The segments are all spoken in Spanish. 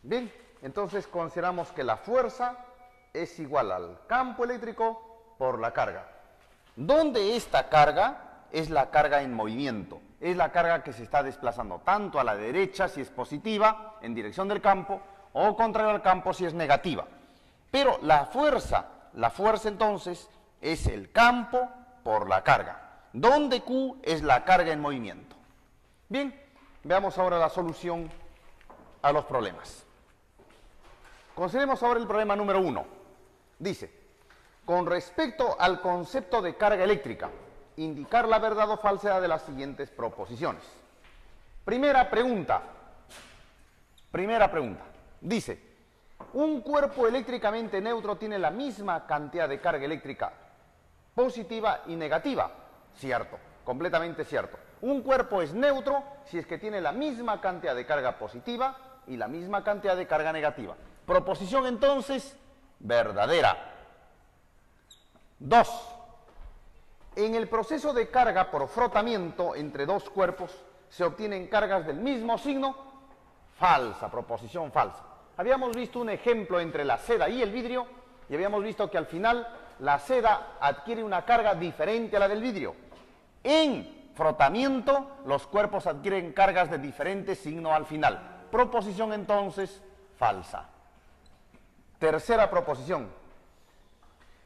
Bien, entonces consideramos que la fuerza es igual al campo eléctrico por la carga. ¿Dónde esta carga? Es la carga en movimiento. Es la carga que se está desplazando tanto a la derecha si es positiva, en dirección del campo, o contrario al campo si es negativa. Pero la fuerza entonces es el campo por la carga, donde Q es la carga en movimiento. Bien, veamos ahora la solución a los problemas. Consideremos ahora el problema número 1. Dice, con respecto al concepto de carga eléctrica, indicar la verdad o falsedad de las siguientes proposiciones. Primera pregunta. Dice, un cuerpo eléctricamente neutro tiene la misma cantidad de carga eléctrica positiva y negativa. Cierto, completamente cierto. Un cuerpo es neutro si es que tiene la misma cantidad de carga positiva y la misma cantidad de carga negativa. Proposición entonces verdadera. 2. En el proceso de carga por frotamiento entre dos cuerpos se obtienen cargas del mismo signo. Falsa, proposición falsa. Habíamos visto un ejemplo entre la seda y el vidrio y habíamos visto que al final la seda adquiere una carga diferente a la del vidrio. En frotamiento los cuerpos adquieren cargas de diferente signo al final. Proposición entonces falsa. Tercera proposición.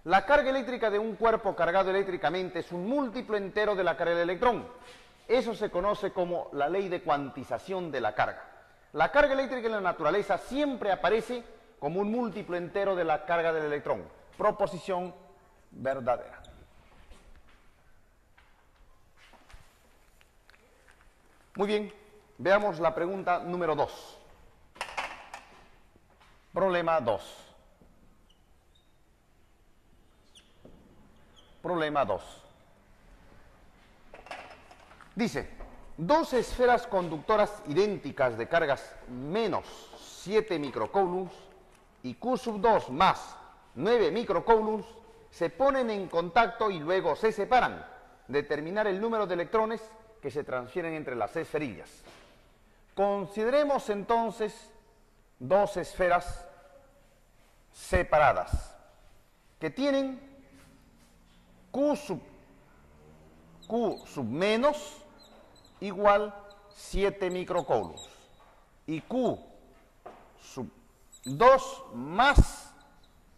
La carga eléctrica de un cuerpo cargado eléctricamente es un múltiplo entero de la carga del electrón. Eso se conoce como la ley de cuantización de la carga. La carga eléctrica en la naturaleza siempre aparece como un múltiplo entero de la carga del electrón. Proposición verdadera. Muy bien, veamos la pregunta número 2. Problema 2. Problema 2. Dice, dos esferas conductoras idénticas de cargas menos 7 microcoulombs y Q sub 2 más 9 microcoulombs se ponen en contacto y luego se separan. Determinar el número de electrones que se transfieren entre las esferillas. Consideremos entonces dos esferas separadas que tienen Q sub menos igual 7 microcoulombs y Q sub 2 más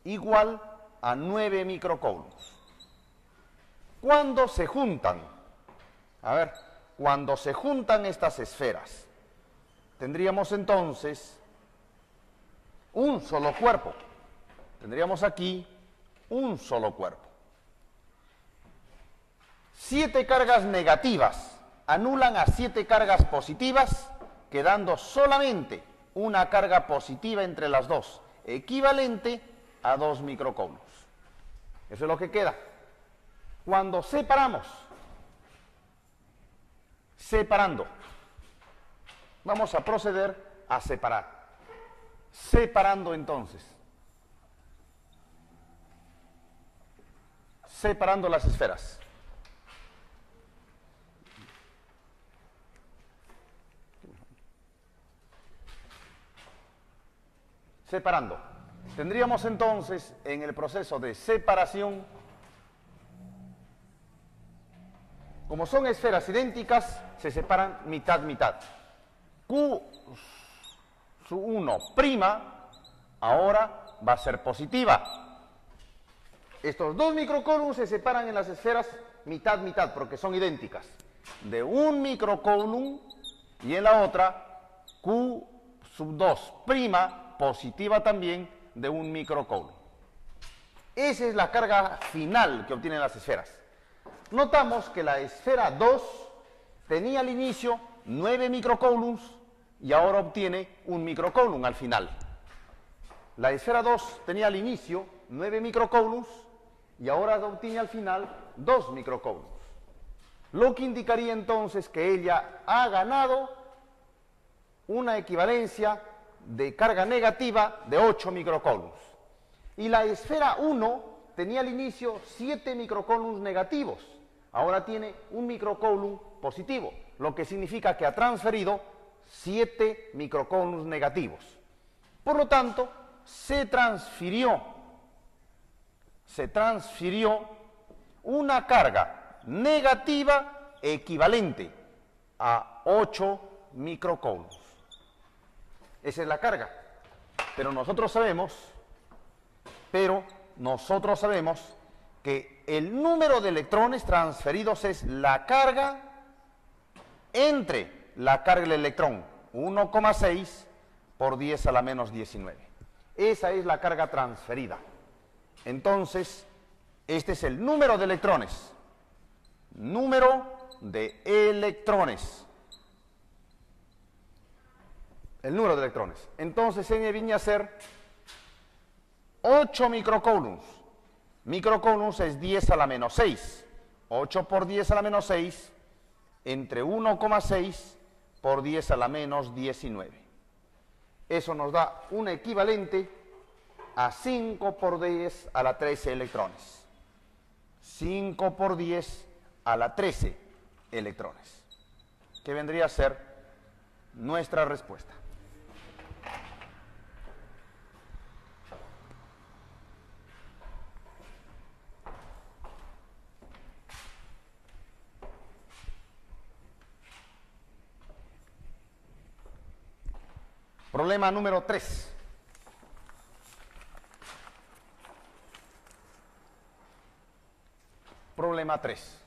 igual a 9 microcoulombs. ¿Cuándo se juntan? A ver, cuando se juntan estas esferas, tendríamos entonces un solo cuerpo. Tendríamos aquí un solo cuerpo. 7 cargas negativas anulan a 7 cargas positivas, quedando solamente una carga positiva entre las dos, equivalente a 2 microcoulombs. Eso es lo que queda. Cuando separando, vamos a proceder a separar. Separando entonces. Separando las esferas. Separando. Tendríamos entonces en el proceso de separación, como son esferas idénticas, se separan mitad-mitad. Q sub 1' ahora va a ser positiva. Estos 2 microcoulombs se separan en las esferas mitad-mitad porque son idénticas. De 1 microcoulomb y en la otra Q sub 2' positiva también de 1 microcoulomb. Esa es la carga final que obtienen las esferas. Notamos que la esfera 2 tenía al inicio 9 microcoulombs y ahora obtiene 1 microcoulomb al final. La esfera 2 tenía al inicio 9 microcoulombs y ahora obtiene al final 2 microcoulombs. Lo que indicaría entonces que ella ha ganado una equivalencia de carga negativa de 8 microcoulombs. Y la esfera 1 tenía al inicio 7 microcoulombs negativos. Ahora tiene 1 microcoulomb positivo, lo que significa que ha transferido 7 microcoulombs negativos. Por lo tanto, se transfirió una carga negativa equivalente a 8 microcoulombs. Esa es la carga. Pero nosotros sabemos que el número de electrones transferidos es la carga entre la carga del electrón, 1,6 por 10 a la menos 19. Esa es la carga transferida. Entonces, este es el número de electrones. Número de electrones. El número de electrones. Entonces, N viene a ser 8 microcoulombs. Microcoulombs es 10 a la menos 6. 8 por 10 a la menos 6 entre 1,6 por 10 a la menos 19. Eso nos da un equivalente a 5 por 10 a la 13 electrones. 5 por 10 a la 13 electrones. Que vendría a ser nuestra respuesta. Problema número 3. Problema 3.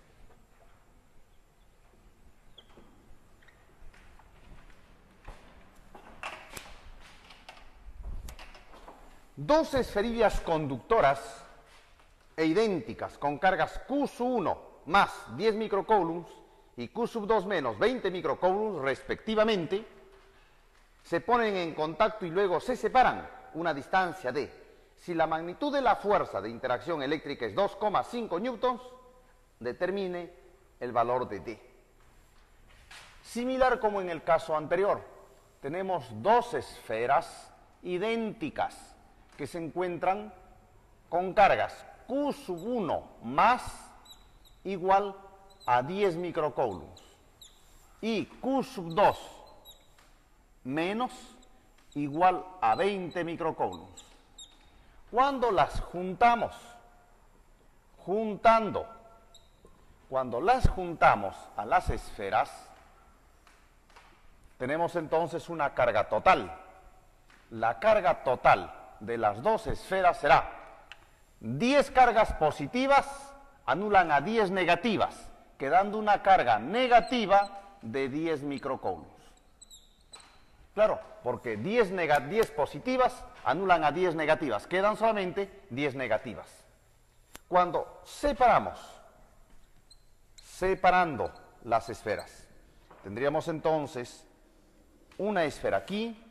Dos esferillas conductoras e idénticas con cargas Q sub 1 más 10 microcoulombs y Q sub 2 menos 20 microcoulombs respectivamente se ponen en contacto y luego se separan una distancia de, si la magnitud de la fuerza de interacción eléctrica es 2,5 newtons, determine el valor de D. Similar como en el caso anterior, tenemos dos esferas idénticas que se encuentran con cargas Q sub 1 más igual a 10 microcoulombs y Q sub 2 menos igual a 20 microcoulombs. Cuando las juntamos, cuando las juntamos a las esferas, tenemos entonces una carga total. La carga total de las dos esferas será 10 cargas positivas anulan a 10 negativas, quedando una carga negativa de 10 microcoulombs. Claro, porque 10 positivas anulan a 10 negativas, quedan solamente 10 negativas. Cuando separando las esferas, tendríamos entonces una esfera aquí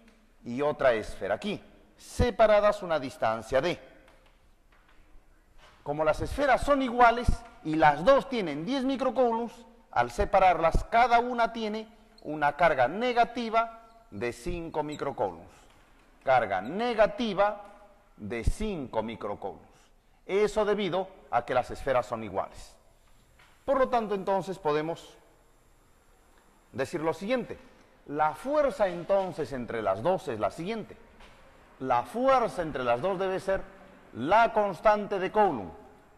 y otra esfera aquí, separadas una distancia d. Como las esferas son iguales y las dos tienen 10 microcoulombs, al separarlas cada una tiene una carga negativa de 5 microcoulombs. Carga negativa de 5 microcoulombs. Eso debido a que las esferas son iguales. Por lo tanto, entonces podemos decir lo siguiente. La fuerza entonces entre las dos es la siguiente. La fuerza entre las dos debe ser la constante de Coulomb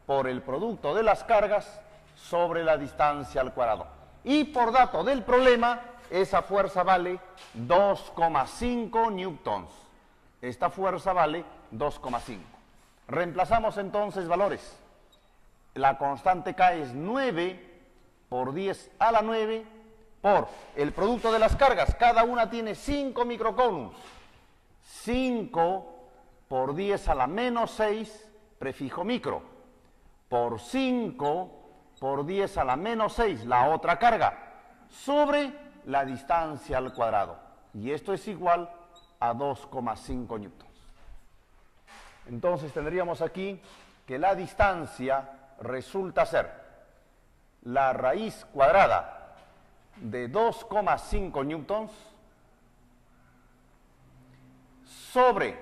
por el producto de las cargas sobre la distancia al cuadrado. Y por dato del problema, esa fuerza vale 2,5 newtons. Esta fuerza vale 2,5. Reemplazamos entonces valores. La constante K es 9 por 10 a la 9 por el producto de las cargas. Cada una tiene 5 microcoulombs. 5 por 10 a la menos 6, prefijo micro, por 5 por 10 a la menos 6, la otra carga, sobre la distancia al cuadrado. Y esto es igual a 2,5 newtons. Entonces tendríamos aquí que la distancia resulta ser la raíz cuadrada de 2,5 newtons sobre,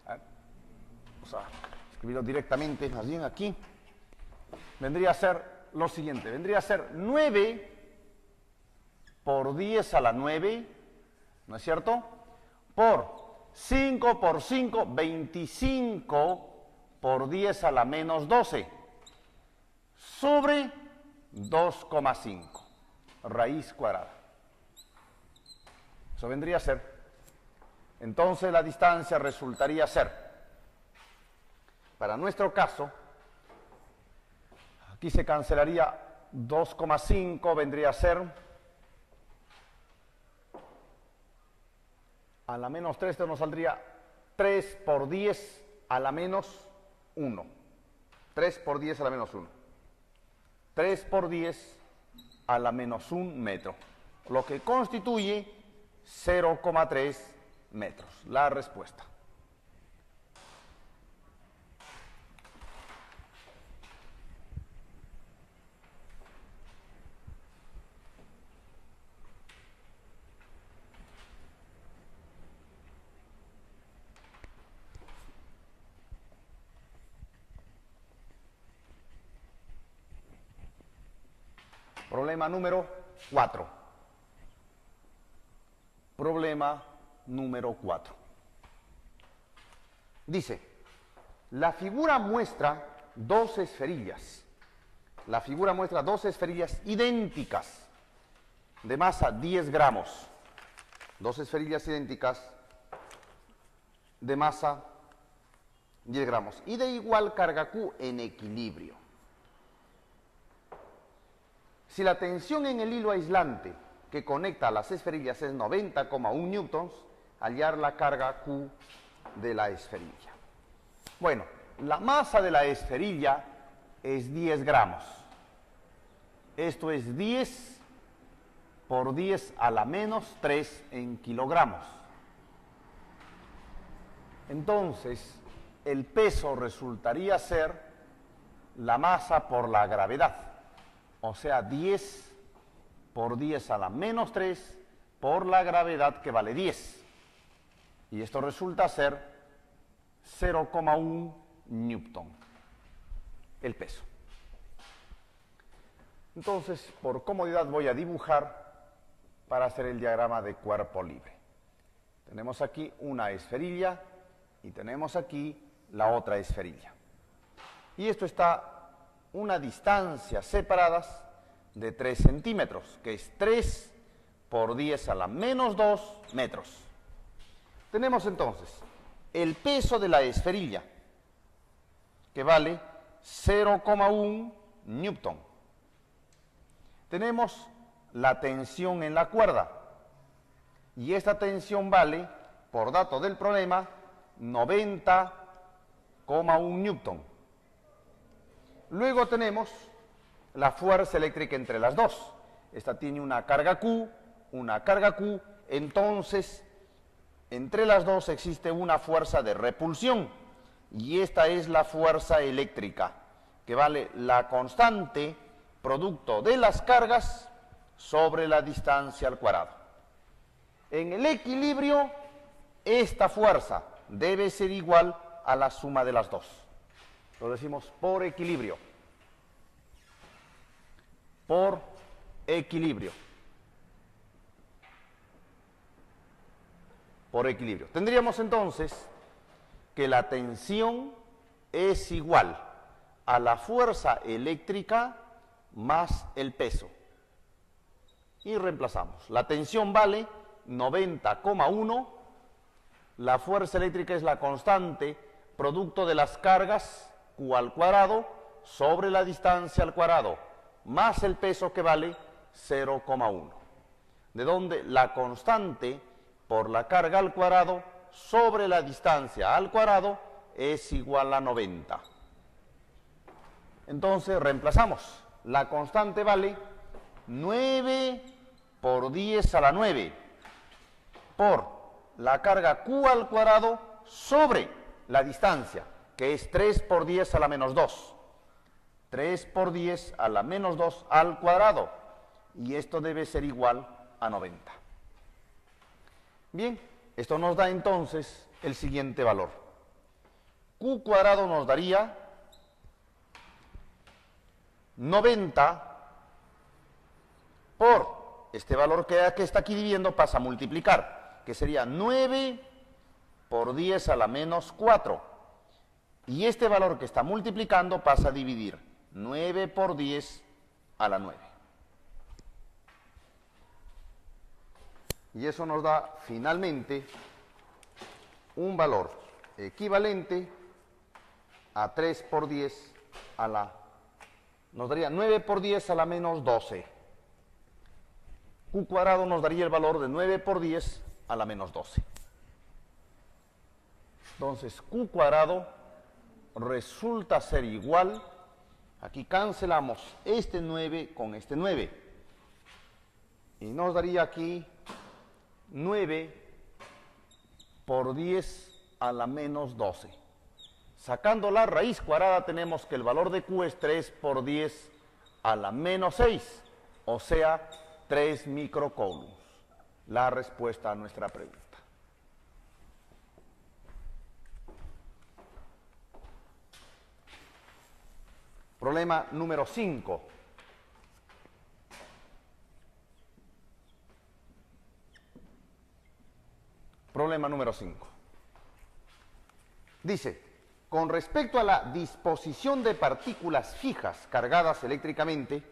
vamos a escribirlo directamente, más bien aquí, vendría a ser lo siguiente, vendría a ser 9 por 10 a la 9, ¿no es cierto?, por 5 por 5, 25 por 10 a la menos 12, sobre 2,5, raíz cuadrada. Eso vendría a ser. Entonces la distancia resultaría ser, para nuestro caso, aquí se cancelaría 2,5, vendría a ser a la menos 3, esto nos saldría 3 por 10 a la menos 1. 3 por 10 a la menos 1. 3 por 10 a la menos 1 metro, lo que constituye 0,3 metros. La respuesta. Problema número 4. Problema número 4. Dice, la figura muestra dos esferillas. La figura muestra dos esferillas idénticas de masa 10 gramos. Dos esferillas idénticas de masa 10 gramos y de igual carga Q en equilibrio. Si la tensión en el hilo aislante que conecta a las esferillas es 90,1 newtons, hallar la carga Q de la esferilla. Bueno, la masa de la esferilla es 10 gramos. Esto es 10 por 10 a la menos 3 en kilogramos. Entonces, el peso resultaría ser la masa por la gravedad. O sea, 10 por 10 a la menos 3 por la gravedad que vale 10. Y esto resulta ser 0,1 newton, el peso. Entonces, por comodidad voy a dibujar para hacer el diagrama de cuerpo libre. Tenemos aquí una esferilla y tenemos aquí la otra esferilla. Y esto está una distancia separadas de 3 centímetros, que es 3 por 10 a la menos 2 metros. Tenemos entonces el peso de la esferilla, que vale 0,1 newton. Tenemos la tensión en la cuerda, y esta tensión vale, por dato del problema, 90,1 newton. Luego tenemos la fuerza eléctrica entre las dos. Esta tiene una carga Q, entonces entre las dos existe una fuerza de repulsión, y esta es la fuerza eléctrica, que vale la constante producto de las cargas sobre la distancia al cuadrado. En el equilibrio, esta fuerza debe ser igual a la suma de las dos. Lo decimos por equilibrio. Por equilibrio. Por equilibrio. Tendríamos entonces que la tensión es igual a la fuerza eléctrica más el peso. Y reemplazamos. La tensión vale 90,1. La fuerza eléctrica es la constante producto de las cargas Q al cuadrado sobre la distancia al cuadrado, más el peso, que vale 0,1. De donde la constante por la carga al cuadrado sobre la distancia al cuadrado es igual a 90. Entonces reemplazamos. La constante vale 9 por 10 a la 9 por la carga Q al cuadrado sobre la distancia, que es 3 por 10 a la menos 2. 3 por 10 a la menos 2 al cuadrado. Y esto debe ser igual a 90. Bien, esto nos da entonces el siguiente valor. Q cuadrado nos daría 90 por este valor que está aquí dividiendo, pasa a multiplicar, que sería 9 por 10 a la menos 4. Y este valor que está multiplicando pasa a dividir 9 por 10 a la 9. Y eso nos da finalmente un valor equivalente a 3 por 10 a la... nos daría 9 por 10 a la menos 12. Q cuadrado nos daría el valor de 9 por 10 a la menos 12. Entonces, Q cuadrado resulta ser igual, aquí cancelamos este 9 con este 9, y nos daría aquí 9 por 10 a la menos 12. Sacando la raíz cuadrada tenemos que el valor de Q es 3 por 10 a la menos 6, o sea, 3 microcoulombs. La respuesta a nuestra pregunta. Problema número 5. Problema número 5. Dice, con respecto a la disposición de partículas fijas cargadas eléctricamente,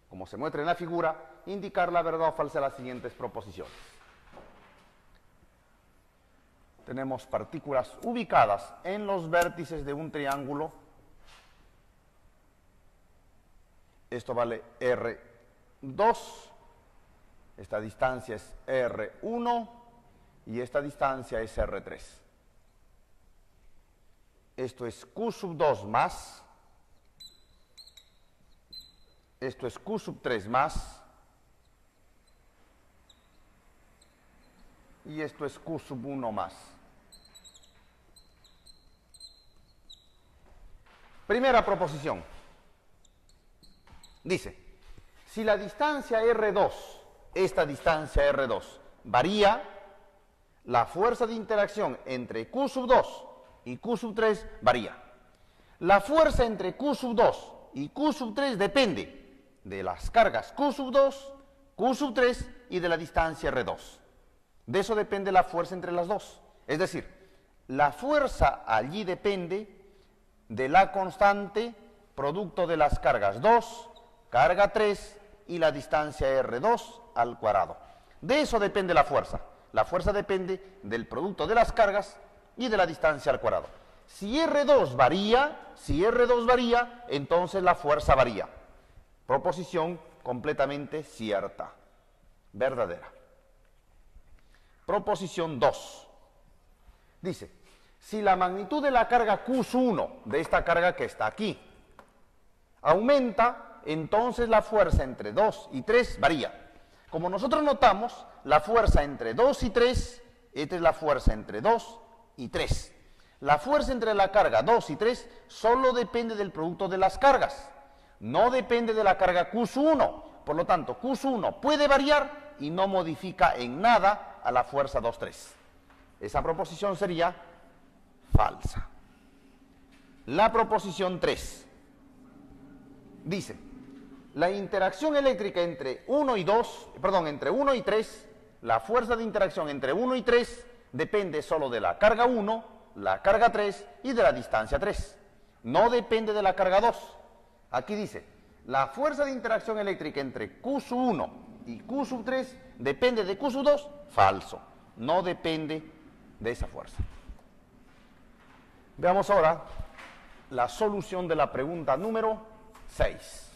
como se muestra en la figura, indicar la verdad o falsa de las siguientes proposiciones. Tenemos partículas ubicadas en los vértices de un triángulo. Esto vale R2, esta distancia es R1 y esta distancia es R3. Esto es Q sub 2 más, esto es Q sub 3 más, y esto es Q sub 1 más. Primera proposición. Dice, si la distancia R2, esta distancia R2, varía, la fuerza de interacción entre Q sub 2 y Q sub 3 varía. La fuerza entre Q sub 2 y Q sub 3 depende de las cargas Q sub 2, Q sub 3 y de la distancia R2. De eso depende la fuerza entre las dos. Es decir, la fuerza allí depende de la constante producto de las cargas 2, carga 3 y la distancia R2 al cuadrado. De eso depende la fuerza. La fuerza depende del producto de las cargas y de la distancia al cuadrado. Si R2 varía, entonces la fuerza varía. Proposición completamente cierta, verdadera. Proposición 2. Dice, si la magnitud de la carga Q1, de esta carga que está aquí, aumenta, entonces la fuerza entre 2 y 3 varía. Como nosotros notamos, la fuerza entre 2 y 3, esta es la fuerza entre 2 y 3. La fuerza entre la carga 2 y 3 solo depende del producto de las cargas, no depende de la carga Q1. Por lo tanto, Q1 puede variar y no modifica en nada a la fuerza 2,3. Esa proposición sería falsa. La proposición 3 dice, la interacción eléctrica entre 1 y 3, la fuerza de interacción entre 1 y 3 depende solo de la carga 1, la carga 3 y de la distancia 3. No depende de la carga 2. Aquí dice, la fuerza de interacción eléctrica entre Q sub 1 y Q sub 3 depende de Q sub 2. Falso. No depende de esa fuerza. Veamos ahora la solución de la pregunta número 6.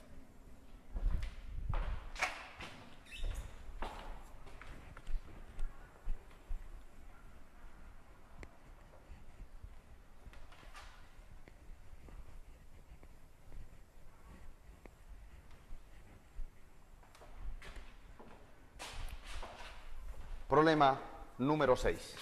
Problema número 6.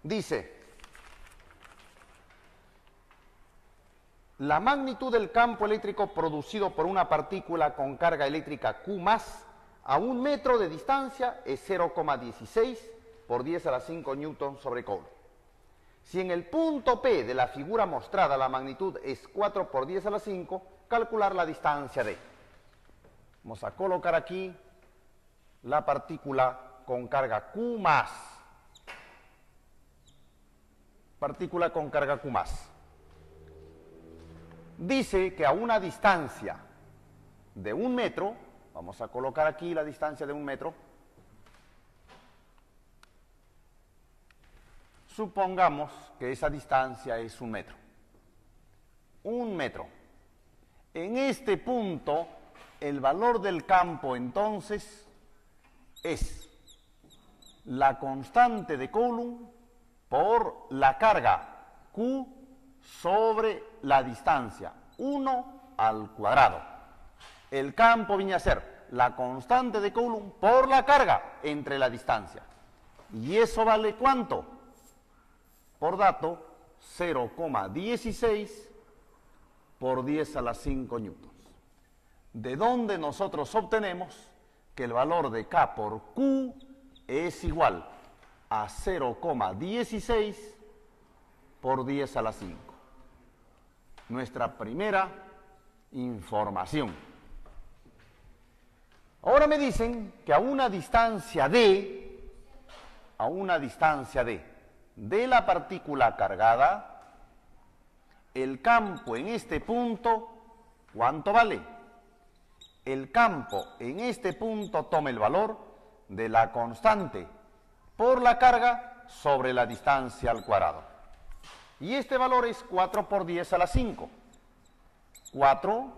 Dice, la magnitud del campo eléctrico producido por una partícula con carga eléctrica Q más a 1 metro de distancia es 0,16 por 10 a la 5 newton sobre coulomb. Si en el punto P de la figura mostrada la magnitud es 4 por 10 a la 5, calcular la distancia D. Vamos a colocar aquí la partícula con carga Q más. Partícula con carga Q más. Dice que a una distancia de 1 metro, vamos a colocar aquí la distancia de 1 metro, supongamos que esa distancia es 1 metro. 1 metro. En este punto, el valor del campo entonces es la constante de Coulomb por la carga Q sobre la distancia, 1 al cuadrado. El campo viene a ser la constante de Coulomb por la carga entre la distancia. ¿Y eso vale cuánto? Por dato, 0,16 por 10 a la 5 newtons. De donde nosotros obtenemos que el valor de K por Q es igual a 0,16 por 10 a la 5. Nuestra primera información. Ahora me dicen que a una distancia D, de la partícula cargada, el campo en este punto, ¿cuánto vale? El campo en este punto toma el valor de la constante por la carga sobre la distancia al cuadrado. Y este valor es 4 por 10 a la 5. 4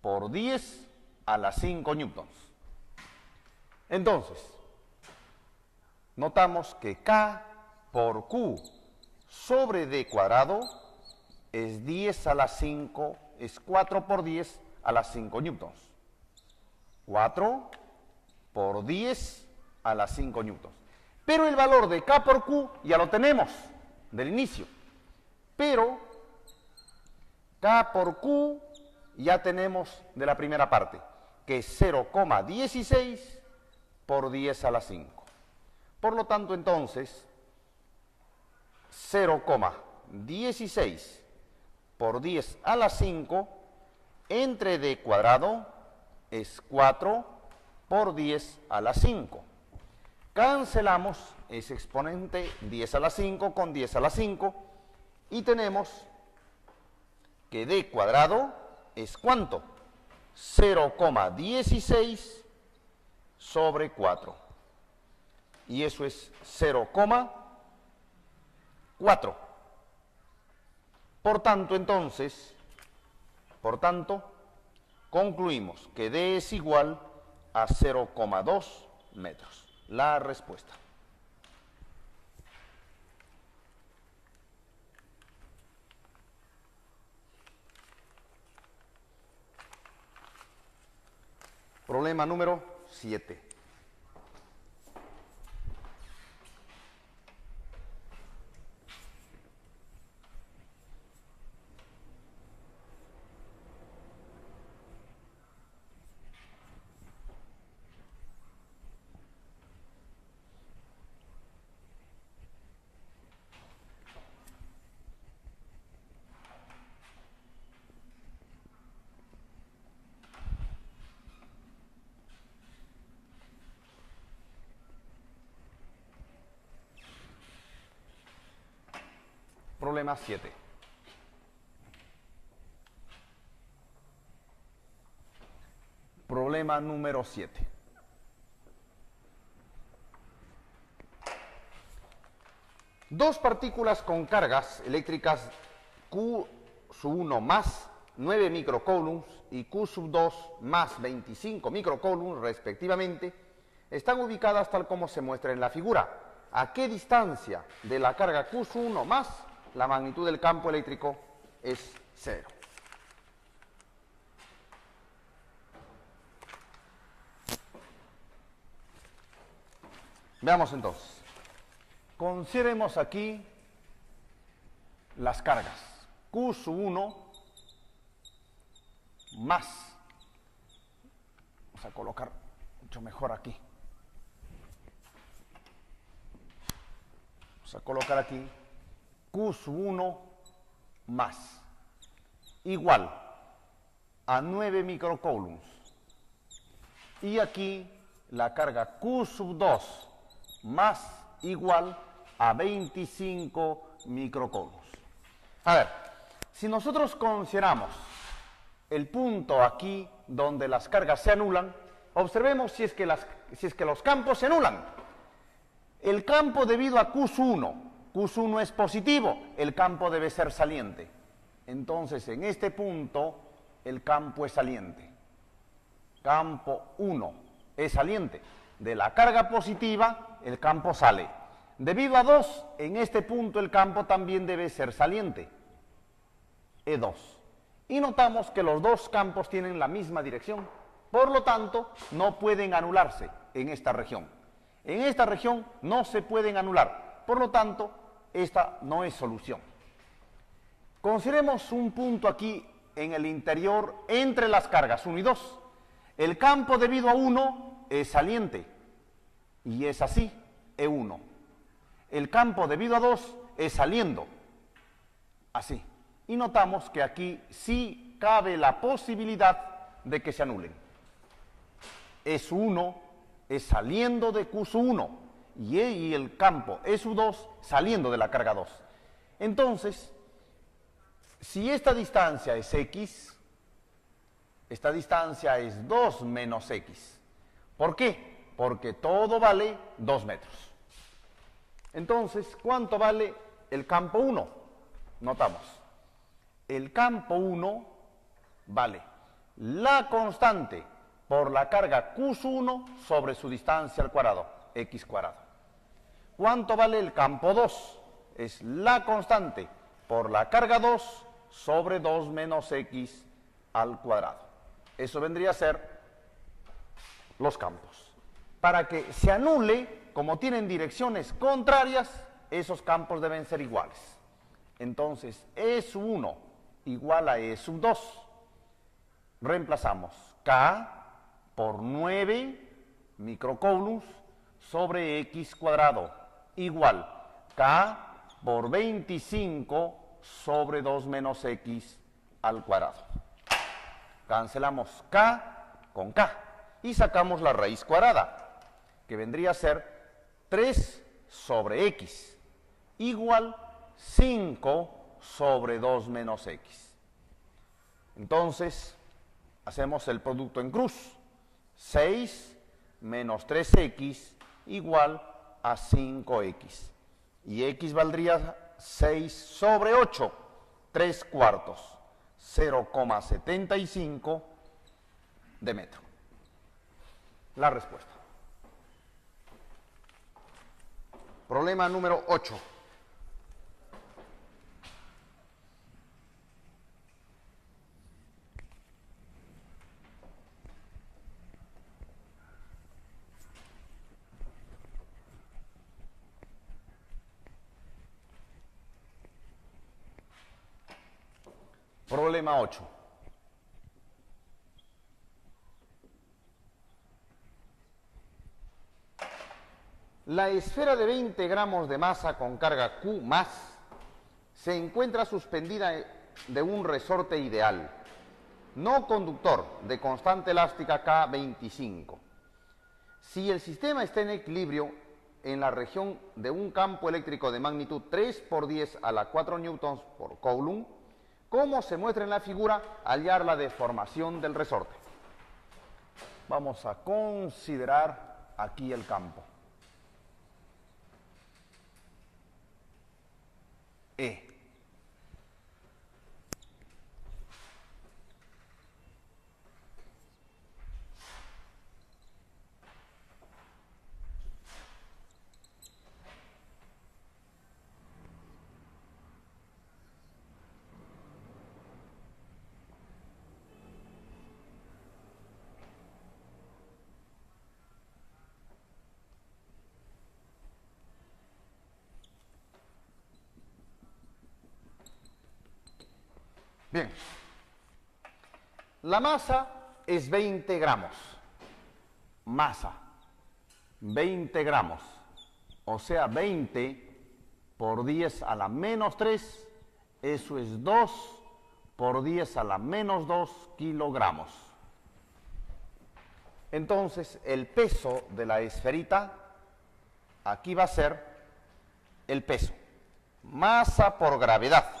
por 10 a la 5 newtons. Entonces, notamos que K por Q sobre D cuadrado es 10 a la 5, es 4 por 10 a la 5 newtons. 4 por 10 a la 5 newtons. Pero el valor de K por Q ya lo tenemos del inicio. Pero K por Q ya tenemos de la primera parte, que es 0,16 por 10 a la 5. Por lo tanto, entonces, 0,16 por 10 a la 5 entre D cuadrado es 4 por 10 a la 5. Cancelamos ese exponente 10 a la 5 con 10 a la 5 y tenemos que D cuadrado es ¿cuánto? 0,16 sobre 4. Y eso es 0,4. Por tanto, entonces, concluimos que D es igual a 0,2 metros. La respuesta. Problema número 7. Problema 7. Problema número 7. Dos partículas con cargas eléctricas Q1 más 9 microcoulombs y Q2 más 25 microcoulombs respectivamente están ubicadas tal como se muestra en la figura. ¿A qué distancia de la carga Q1 más la magnitud del campo eléctrico es 0? Veamos entonces. Consideremos aquí las cargas. Q1 más. Vamos a colocar mucho mejor aquí. Vamos a colocar aquí Q sub 1 más, igual a 9 microcoulombs. Y aquí la carga Q sub 2 más igual a 25 microcoulombs. A ver, si nosotros consideramos el punto aquí donde las cargas se anulan, observemos si es que los campos se anulan. El campo debido a Q1 es positivo, el campo debe ser saliente. Entonces, en este punto, el campo es saliente. Campo 1 es saliente. De la carga positiva, el campo sale. Debido a 2, en este punto el campo también debe ser saliente. E2. Y notamos que los dos campos tienen la misma dirección. Por lo tanto, no pueden anularse en esta región. En esta región no se pueden anular. Por lo tanto, esta no es solución. Consideremos un punto aquí en el interior entre las cargas 1 y 2. El campo debido a 1 es saliente. Y es así, E1. El campo debido a 2 es saliendo. Así. Y notamos que aquí sí cabe la posibilidad de que se anulen. S1 es saliendo de Q1 y el campo S2 saliendo de la carga 2. Entonces, si esta distancia es X, esta distancia es 2 menos X. ¿Por qué? Porque todo vale 2 metros. Entonces, ¿cuánto vale el campo 1? Notamos. El campo 1 vale la constante por la carga Q1 sobre su distancia al cuadrado, X cuadrado. ¿Cuánto vale el campo 2? Es la constante por la carga 2 sobre 2 menos X al cuadrado. Eso vendría a ser los campos. Para que se anule, como tienen direcciones contrarias, esos campos deben ser iguales. Entonces, E1 igual a E2. Reemplazamos K por 9 microcoulombs sobre X cuadrado igual K por 25 sobre 2 menos X al cuadrado. Cancelamos K con K y sacamos la raíz cuadrada, que vendría a ser 3 sobre X igual 5 sobre 2 menos X. Entonces, hacemos el producto en cruz. 6 menos 3X igual a 5X. Y X valdría 6 sobre 8, 3 cuartos, 0,75 de metro. La respuesta. Problema número 8. Problema 8. La esfera de 20 gramos de masa con carga Q más se encuentra suspendida de un resorte ideal, no conductor, de constante elástica K25. Si el sistema está en equilibrio en la región de un campo eléctrico de magnitud 3 por 10 a la 4 newtons por coulomb, ¿cómo se muestra en la figura? Hallar la deformación del resorte. Vamos a considerar aquí el campo. E. Bien, la masa es 20 gramos, masa, 20 gramos, o sea, 20 por 10 a la menos 3, eso es 2 por 10 a la menos 2 kilogramos. Entonces, el peso de la esferita, aquí va a ser el peso. Masa por gravedad,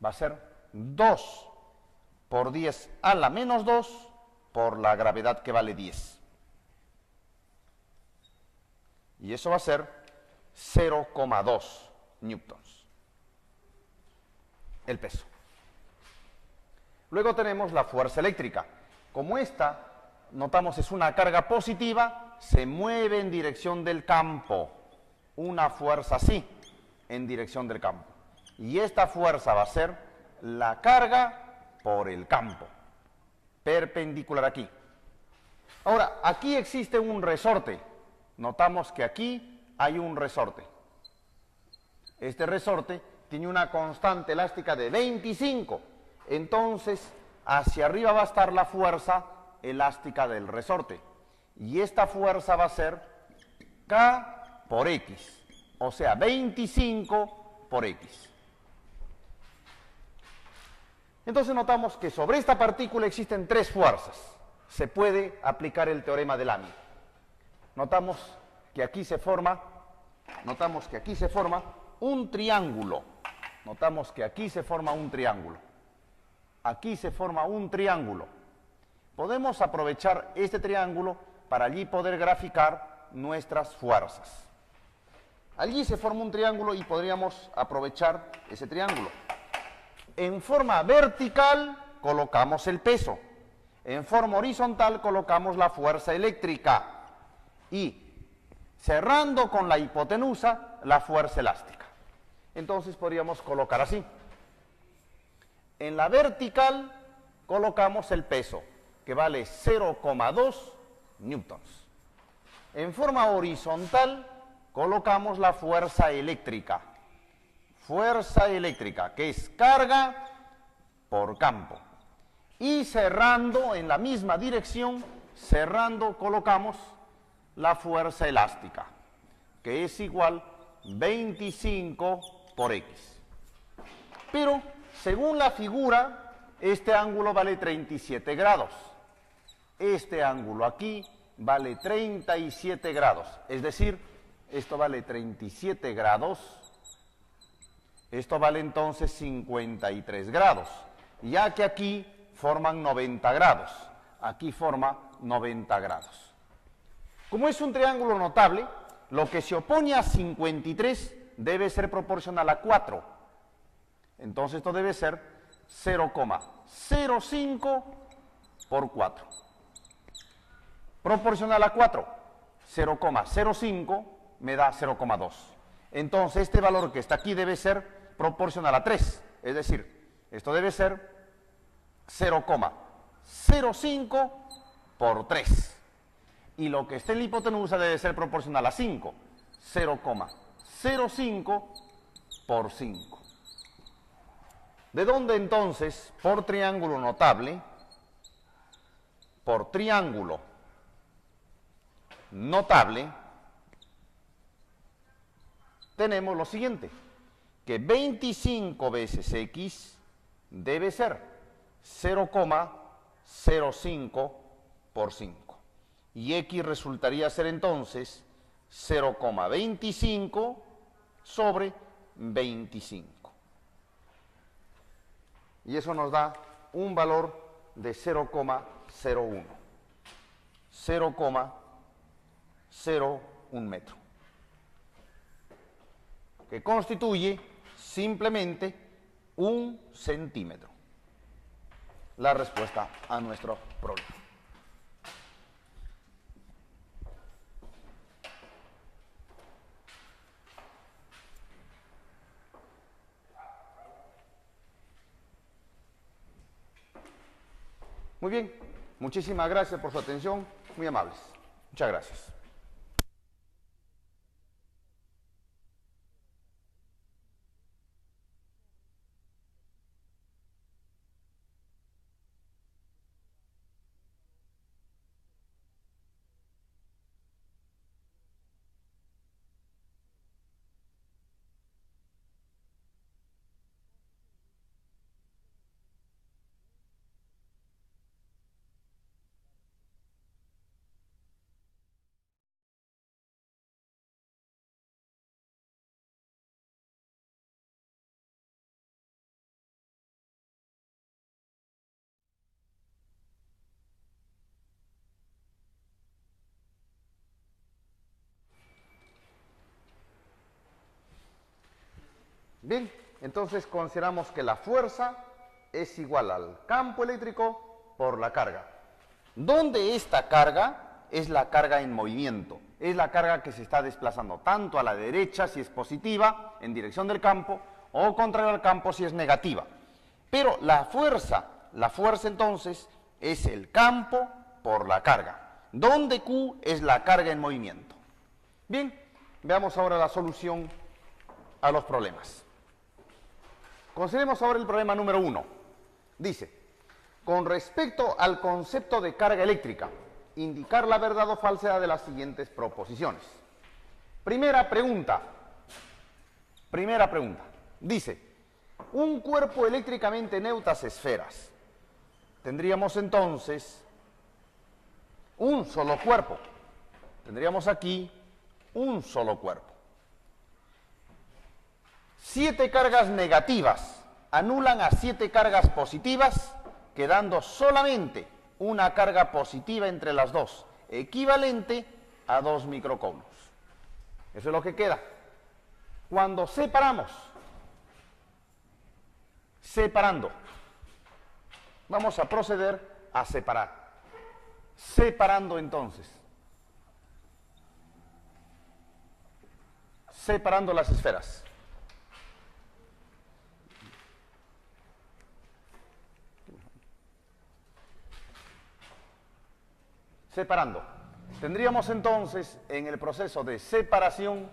va a ser 2 por 10 a la menos 2 por la gravedad que vale 10. Y eso va a ser 0,2 newtons. El peso. Luego tenemos la fuerza eléctrica. Como esta, notamos, es una carga positiva, se mueve en dirección del campo. Una fuerza así, en dirección del campo. Y esta fuerza va a ser la carga por el campo, perpendicular aquí. Ahora, aquí existe un resorte. Notamos que aquí hay un resorte. Este resorte tiene una constante elástica de 25. Entonces, hacia arriba va a estar la fuerza elástica del resorte. Y esta fuerza va a ser K por X. O sea, 25 por X. Entonces notamos que sobre esta partícula existen tres fuerzas. Se puede aplicar el teorema de Lamy. Notamos que aquí se forma un triángulo. Notamos que aquí se forma un triángulo. Aquí se forma un triángulo. Podemos aprovechar este triángulo para allí poder graficar nuestras fuerzas. Allí se forma un triángulo y podríamos aprovechar ese triángulo. En forma vertical colocamos el peso. En forma horizontal colocamos la fuerza eléctrica. Y cerrando con la hipotenusa, la fuerza elástica. Entonces podríamos colocar así. En la vertical colocamos el peso, que vale 0,2 newtons. En forma horizontal colocamos la fuerza eléctrica. Fuerza eléctrica, que es carga por campo. Y cerrando en la misma dirección, colocamos la fuerza elástica, que es igual 25 por X. Pero, según la figura, este ángulo vale 37 grados. Este ángulo aquí vale 37 grados. Es decir, esto vale 37 grados. Esto vale entonces 53 grados. Ya que aquí forman 90 grados. Aquí forma 90 grados. Como es un triángulo notable, lo que se opone a 53 debe ser proporcional a 4. Entonces esto debe ser 0,05 por 4. Proporcional a 4, 0,05 me da 0,2. Entonces este valor que está aquí debe ser proporcional a 3. Es decir, esto debe ser 0,05 por 3. Y lo que esté en la hipotenusa debe ser proporcional a 5. 0,05 por 5. ¿De dónde entonces, por triángulo notable, tenemos lo siguiente, que 25 veces X debe ser 0,05 por 5. Y X resultaría ser entonces 0,25 sobre 25. Y eso nos da un valor de 0,01. 0,01 metro. Que constituye simplemente 1 centímetro. La respuesta a nuestro problema. Muy bien, muchísimas gracias por su atención, muy amables. Muchas gracias. Bien, entonces consideramos que la fuerza es igual al campo eléctrico por la carga, donde esta carga es la carga en movimiento, es la carga que se está desplazando tanto a la derecha si es positiva, en dirección del campo, o contrario al campo si es negativa. Pero la fuerza entonces es el campo por la carga, donde Q es la carga en movimiento. Bien, veamos ahora la solución a los problemas. Consideremos ahora el problema número 1. Dice, con respecto al concepto de carga eléctrica, indicar la verdad o falsedad de las siguientes proposiciones. Primera pregunta. Dice, un cuerpo eléctricamente neutras esferas. Tendríamos entonces un solo cuerpo. Tendríamos aquí un solo cuerpo. 7 cargas negativas anulan a 7 cargas positivas, quedando solamente una carga positiva entre las dos, equivalente a 2 microcoulombs. Eso es lo que queda. Cuando separando, vamos a proceder a separar. Separando entonces. Separando las esferas. Separando. Tendríamos entonces en el proceso de separación,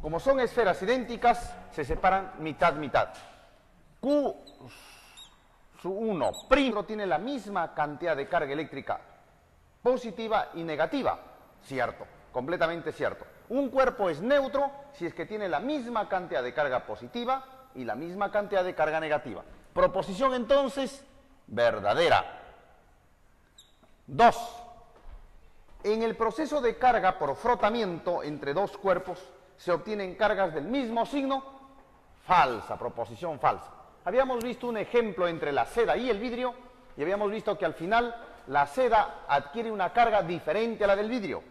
como son esferas idénticas, se separan mitad-mitad. Q sub 1' tiene la misma cantidad de carga eléctrica positiva y negativa. Cierto, completamente cierto. Un cuerpo es neutro si es que tiene la misma cantidad de carga positiva y la misma cantidad de carga negativa. Proposición entonces verdadera. 2. En el proceso de carga por frotamiento entre dos cuerpos se obtienen cargas del mismo signo. Falsa, proposición falsa. Habíamos visto un ejemplo entre la seda y el vidrio y habíamos visto que al final la seda adquiere una carga diferente a la del vidrio.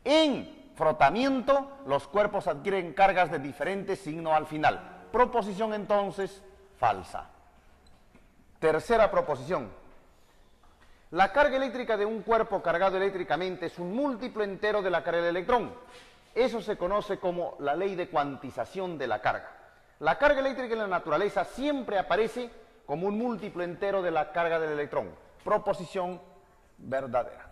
En frotamiento los cuerpos adquieren cargas de diferente signo al final. Proposición entonces falsa. Tercera proposición. La carga eléctrica de un cuerpo cargado eléctricamente es un múltiplo entero de la carga del electrón. Eso se conoce como la ley de cuantización de la carga. La carga eléctrica en la naturaleza siempre aparece como un múltiplo entero de la carga del electrón. Proposición verdadera.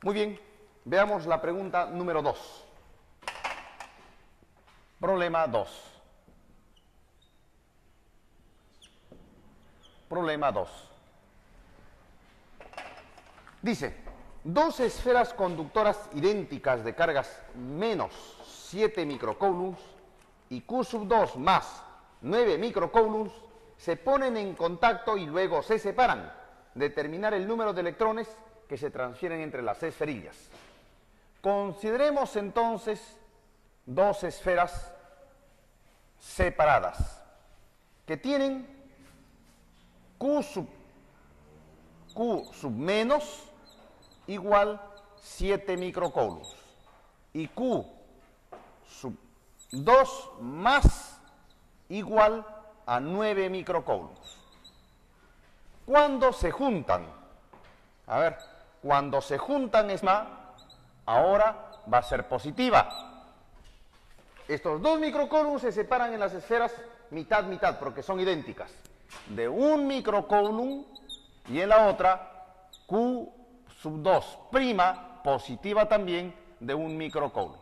Muy bien, veamos la pregunta número 2. Problema 2. Problema 2. Dice, dos esferas conductoras idénticas de cargas menos 7 microcoulombs y Q sub 2 más 9 microcoulombs se ponen en contacto y luego se separan. Determinar el número de electrones que se transfieren entre las esferillas. Consideremos entonces dos esferas separadas que tienen Q sub menos igual 7 microcoulombs y Q sub 2 más igual a 9 microcoulombs. Cuando se juntan, cuando se juntan ahora va a ser positiva. Estos 2 microcoulombs se separan en las esferas mitad-mitad porque son idénticas. De 1 microcoulomb y en la otra Q sub 2' positiva también de 1 microcoulomb.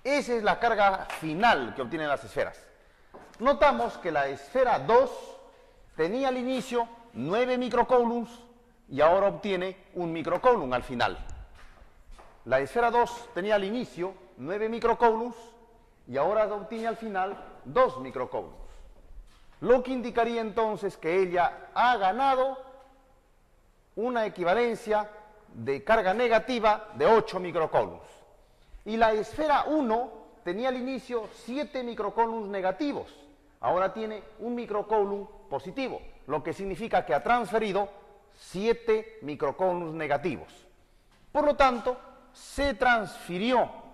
Esa es la carga final que obtienen las esferas. Notamos que la esfera 2 tenía al inicio 9 microcoulombs y ahora obtiene 1 microcoulomb al final. La esfera 2 tenía al inicio 9 microcoulombs y ahora obtiene al final 2 microcoulombs. Lo que indicaría entonces que ella ha ganado una equivalencia de carga negativa de 8 microcoulombs. Y la esfera 1 tenía al inicio 7 microcoulombs negativos. Ahora tiene 1 microcoulomb positivo, lo que significa que ha transferido 7 microcoulombs negativos. Por lo tanto, se transfirió